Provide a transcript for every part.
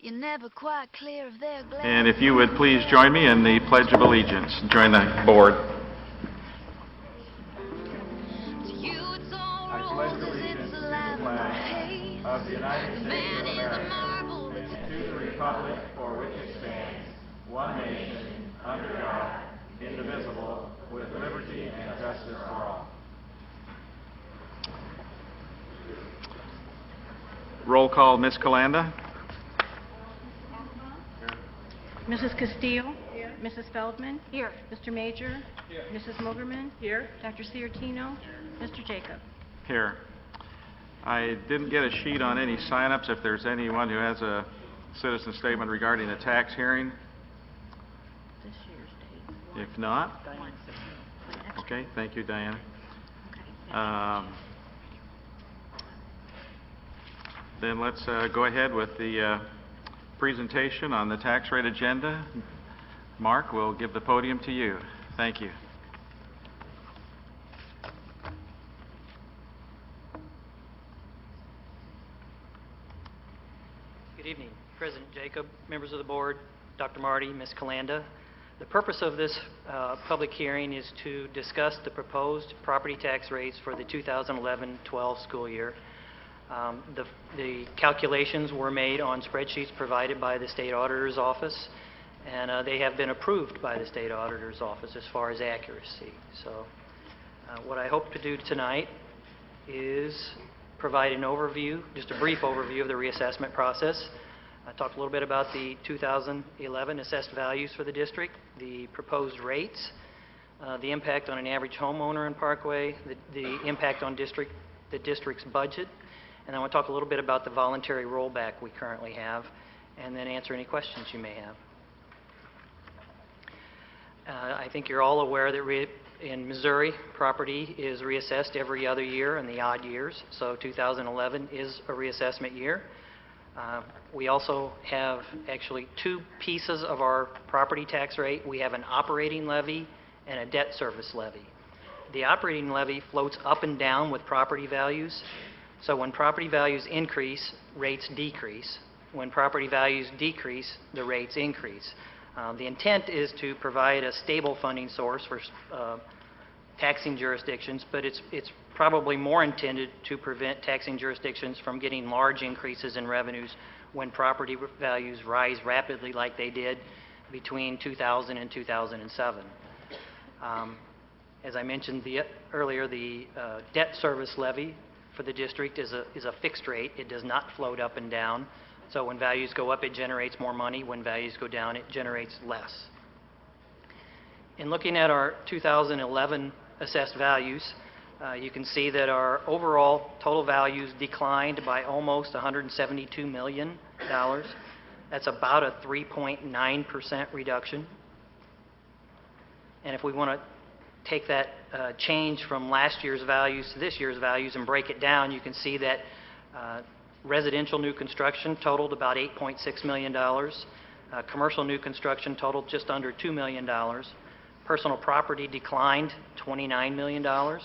but you're never quite clear of their glare. And if you would please join me in the Pledge of Allegiance. Join the board. To you it's all roses, it's a life of the United States man of is a America, marble that's and to the republic for which it stands, one nation, under God, indivisible, with liberty and justice for all. Roll call, Ms. Calanda. Mrs. Castillo? Here. Mrs. Feldman? Here. Mr. Major? Here. Mrs. Mogerman? Here. Dr. Ciartino? Here. Mr. Jacob? Here. I didn't get a sheet on any sign-ups. If there's anyone who has a citizen statement regarding the tax hearing. This year's date. If not, Diane. okay, thank you, Diana. Okay. Then let's go ahead with the presentation on the tax rate agenda. Mark, we'll give the podium to you. Thank you. Good evening, President Jacob, members of the board, Dr. Marty, Ms. Calanda. The purpose of this public hearing is to discuss the proposed property tax rates for the 2011-12 school year. The calculations were made on spreadsheets provided by the State Auditor's Office, and they have been approved by the State Auditor's Office as far as accuracy. So what I hope to do tonight is provide an overview, just a brief overview of the reassessment process. I talked a little bit about the 2011 assessed values for the district, the proposed rates, the impact on an average homeowner in Parkway, the impact on the district's budget, and I want to talk a little bit about the voluntary rollback we currently have, and then answer any questions you may have. I think you're all aware that in Missouri, property is reassessed every other year in the odd years, so 2011 is a reassessment year. We also have actually two pieces of our property tax rate. We have an operating levy and a debt service levy. The operating levy floats up and down with property values. So when property values increase, rates decrease. When property values decrease, the rates increase. The intent is to provide a stable funding source for taxing jurisdictions, but it's probably more intended to prevent taxing jurisdictions from getting large increases in revenues when property values rise rapidly like they did between 2000 and 2007. As I mentioned earlier, the debt service levy for the district is a fixed rate. It does not float up and down. So when values go up, it generates more money. When values go down, it generates less. In looking at our 2011 assessed values, you can see that our overall total values declined by almost $172 million. That's about a 3.9% reduction. And if we want to take that change from last year's values to this year's values and break it down, you can see that residential new construction totaled about $8.6 million. Commercial new construction totaled just under $2 million. Personal property declined $29 million. And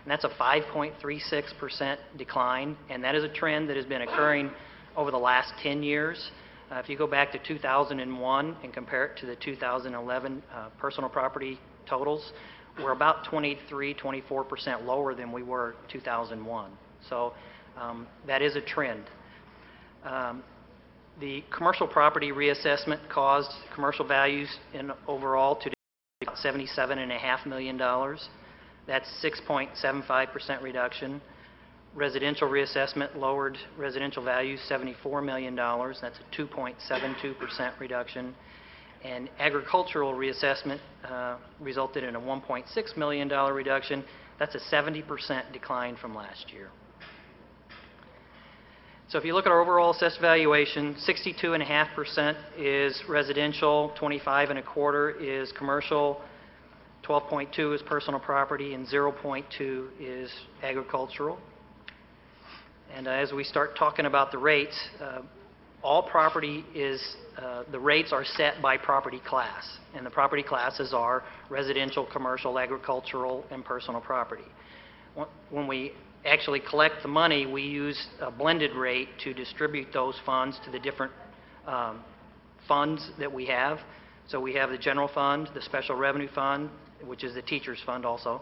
that's a 5.36% decline. And that is a trend that has been occurring over the last 10 years. If you go back to 2001 and compare it to the 2011 personal property totals, we're about 23-24% lower than we were 2001. So that is a trend. The commercial property reassessment caused commercial values in overall to about $77.5 million. That's 6.75% reduction. Residential reassessment lowered residential values $74 million. That's a 2.72% reduction. And agricultural reassessment resulted in a $1.6 million reduction. That's a 70% decline from last year. So if you look at our overall assessed valuation, 62.5% is residential, 25.25% is commercial, 12.2% is personal property, and 0.2% is agricultural. And as we start talking about the rates, all property is, the rates are set by property class. And the property classes are residential, commercial, agricultural, and personal property. When we actually collect the money, we use a blended rate to distribute those funds to the different funds that we have. So we have the general fund, the special revenue fund, which is the teacher's fund also.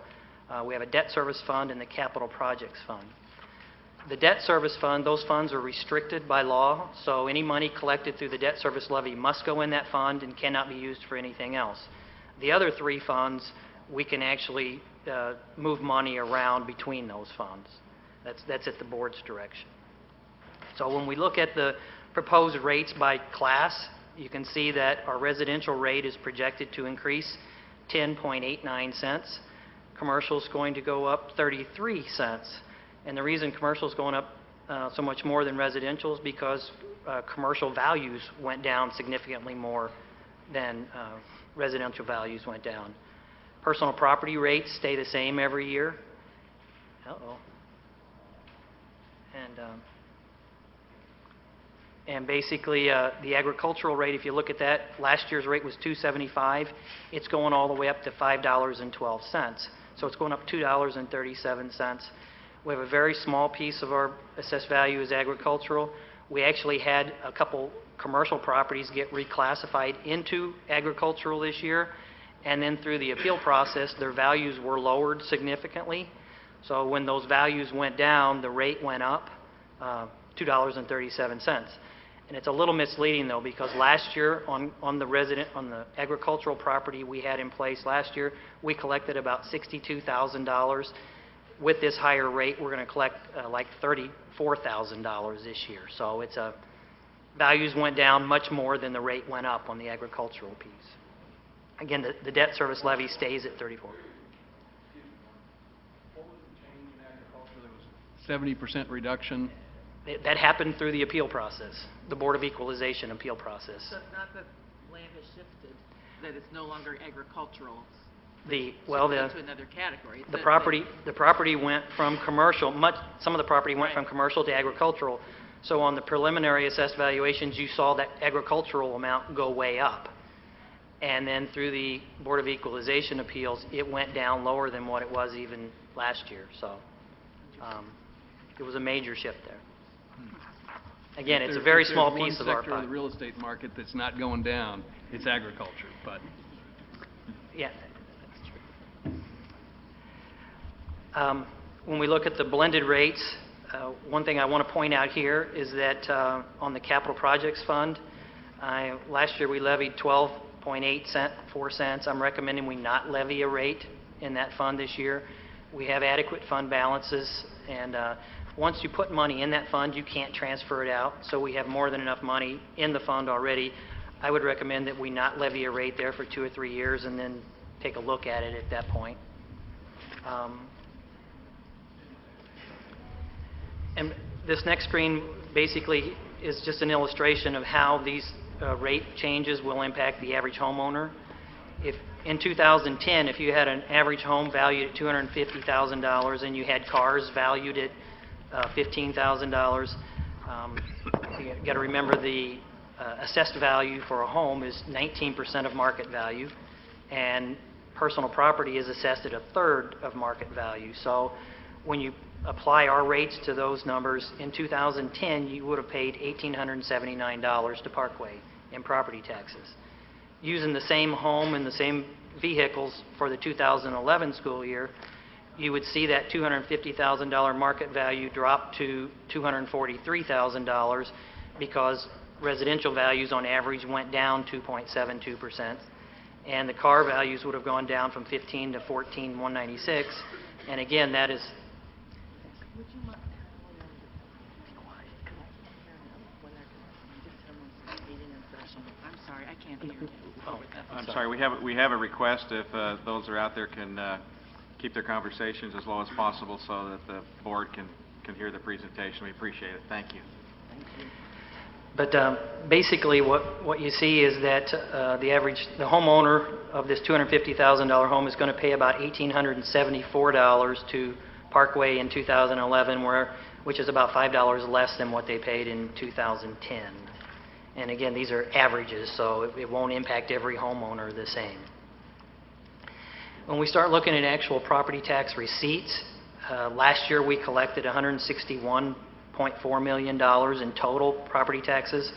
We have a debt service fund and the capital projects fund. The debt service fund, those funds are restricted by law, so any money collected through the debt service levy must go in that fund and cannot be used for anything else. The other three funds, we can actually move money around between those funds. That's at the board's direction. So when we look at the proposed rates by class, you can see that our residential rate is projected to increase 10.89 cents. Commercial is going to go up 33 cents. And the reason commercial is going up so much more than residential is because commercial values went down significantly more than residential values went down. Personal property rates stay the same every year. And basically, the agricultural rate, if you look at that, last year's rate was $2.75. It's going all the way up to $5.12. So it's going up $2.37. We have a very small piece of our assessed value is agricultural. We actually had a couple commercial properties get reclassified into agricultural this year, and then through the appeal process, their values were lowered significantly. So when those values went down, the rate went up $2.37. And it's a little misleading though, because last year on the agricultural property we had in place last year, we collected about $62,000. With this higher rate, we're going to collect like $34,000 this year. So values went down much more than the rate went up on the agricultural piece. Again, the debt service levy stays at 34. What was the change in agriculture? There was 70% reduction. That happened through the appeal process, the Board of Equalization appeal process. So it's not that land has shifted, that it's no longer agricultural. To another category. The property went from commercial. Some of the property went from commercial to agricultural. So on the preliminary assessed valuations, you saw that agricultural amount go way up, and then through the Board of Equalization appeals, it went down lower than what it was even last year. So it was a major shift there. Again, it's a very small piece of our One sector of pie. the real estate market that's not going down, it's agriculture. But yeah. When we look at the blended rates, one thing I want to point out here is that on the capital projects fund, last year we levied 12.84 cents. I'm recommending we not levy a rate in that fund this year. We have adequate fund balances, and once you put money in that fund, you can't transfer it out. So we have more than enough money in the fund already. I would recommend that we not levy a rate there for 2 or 3 years and then take a look at it at that point. And this next screen basically is just an illustration of how these rate changes will impact the average homeowner. If in 2010, if you had an average home valued at $250,000 and you had cars valued at $15,000, you got to remember the assessed value for a home is 19% of market value, and personal property is assessed at 1/3 of market value. So when you apply our rates to those numbers, in 2010 you would have paid $1,879 to Parkway in property taxes. Using the same home and the same vehicles for the 2011 school year, you would see that $250,000 market value drop to $243,000 because residential values on average went down 2.72%, and the car values would have gone down from 15 to 14,196. And again, that is Would you mind be quiet, because I can't hear them when they're just someone's reading impression. I'm sorry, I can't hear you. I'm sorry, we have a request if those are out there can keep their conversations as low as possible so that the board can hear the presentation. We appreciate it. Thank you. But basically, what you see is that the homeowner of this $250,000 home is going to pay about $1,874 to Parkway in 2011, which is about $5 less than what they paid in 2010. And again, these are averages, so it won't impact every homeowner the same. When we start looking at actual property tax receipts, last year we collected $161.4 million in total property taxes.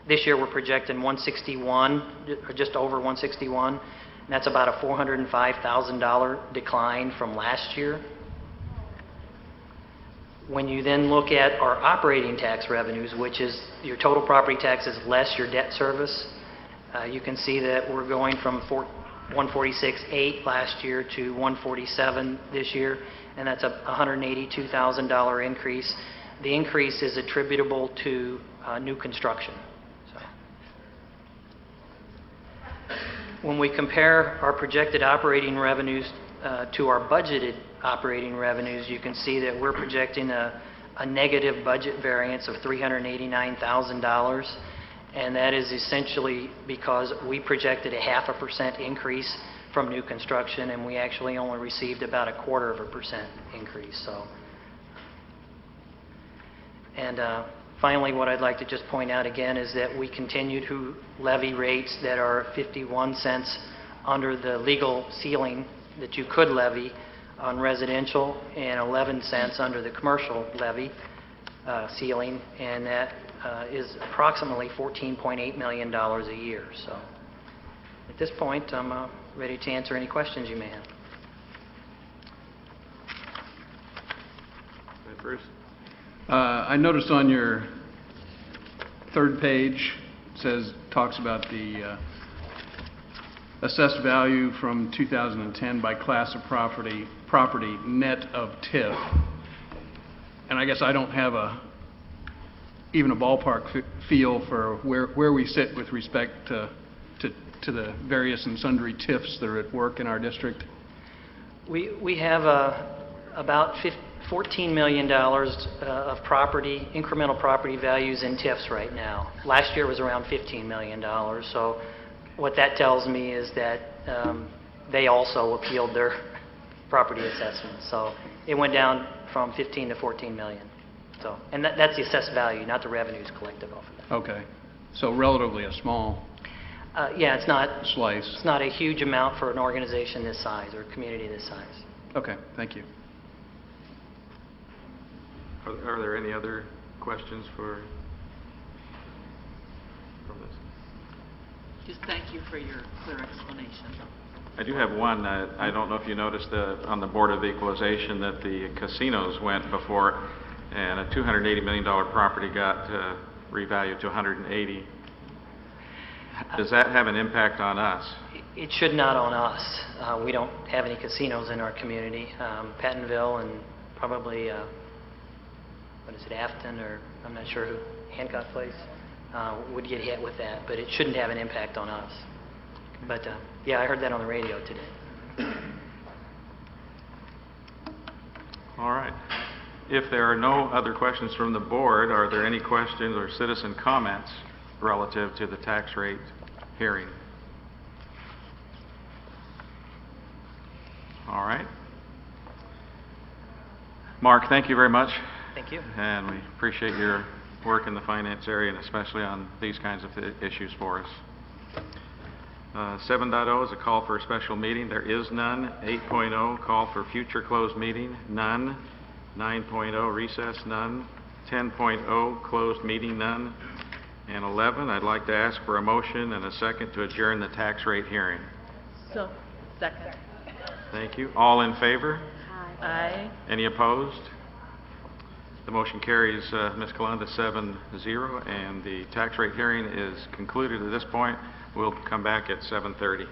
This year, we're projecting 161, or just over 161, and that's about a $405,000 decline from last year. When you then look at our operating tax revenues, which is your total property taxes less your debt service, you can see that we're going from 146.8 last year to 147 this year, and that's a $182,000 increase. The increase is attributable to new construction. So, when we compare our projected operating revenues to our budgeted operating revenues, you can see that we're projecting a negative budget variance of $389,000, and that is essentially because we projected a 0.5% increase from new construction, and we actually only received about a 0.25% increase. So, and finally, what I'd like to just point out again is that we continue to levy rates that are 51 cents under the legal ceiling that you could levy on residential, and 11 cents under the commercial levy ceiling, and that is approximately $14.8 million a year. So at this point, I'm ready to answer any questions you may have. Bruce? I noticed on your third page, talks about the assessed value from 2010 by class of property net of TIF. And I guess I don't have even a ballpark feel for where we sit with respect to the various and sundry TIFs that are at work in our district. We have about $14 million of incremental property values in TIFs right now. Last year was around $15 million. So what that tells me is that they also appealed their property assessment. So it went down from 15 to 14 million. So, and that's the assessed value, not the revenues collected off of that. Okay. So relatively a small yeah, it's not slice. It's not a huge amount for an organization this size or a community this size. Okay, thank you. Are there any other questions from this? Just thank you for your clear explanation. I do have one. I don't know if you noticed on the Board of Equalization that the casinos went before, and a $280 million property got revalued to $180. Does that have an impact on us? It should not on us. We don't have any casinos in our community. Pattonville and probably, what is it, Afton, or I'm not sure who, Hancock Place, would get hit with that, but it shouldn't have an impact on us. But yeah, I heard that on the radio today. All right. If there are no other questions from the board, are there any questions or citizen comments relative to the tax rate hearing? All right. Mark, thank you very much. Thank you. And we appreciate your work in the finance area, and especially on these kinds of issues for us. 7.0 is a call for a special meeting. There is none. 8.0, call for future closed meeting. None. 9.0, recess. None. 10.0, closed meeting. None. And 11, I'd like to ask for a motion and a second to adjourn the tax rate hearing. So, second. Thank you. All in favor? Aye. Any opposed? The motion carries, Ms. Kalanda, 7-0, and the tax rate hearing is concluded at this point. We'll come back at 7:30.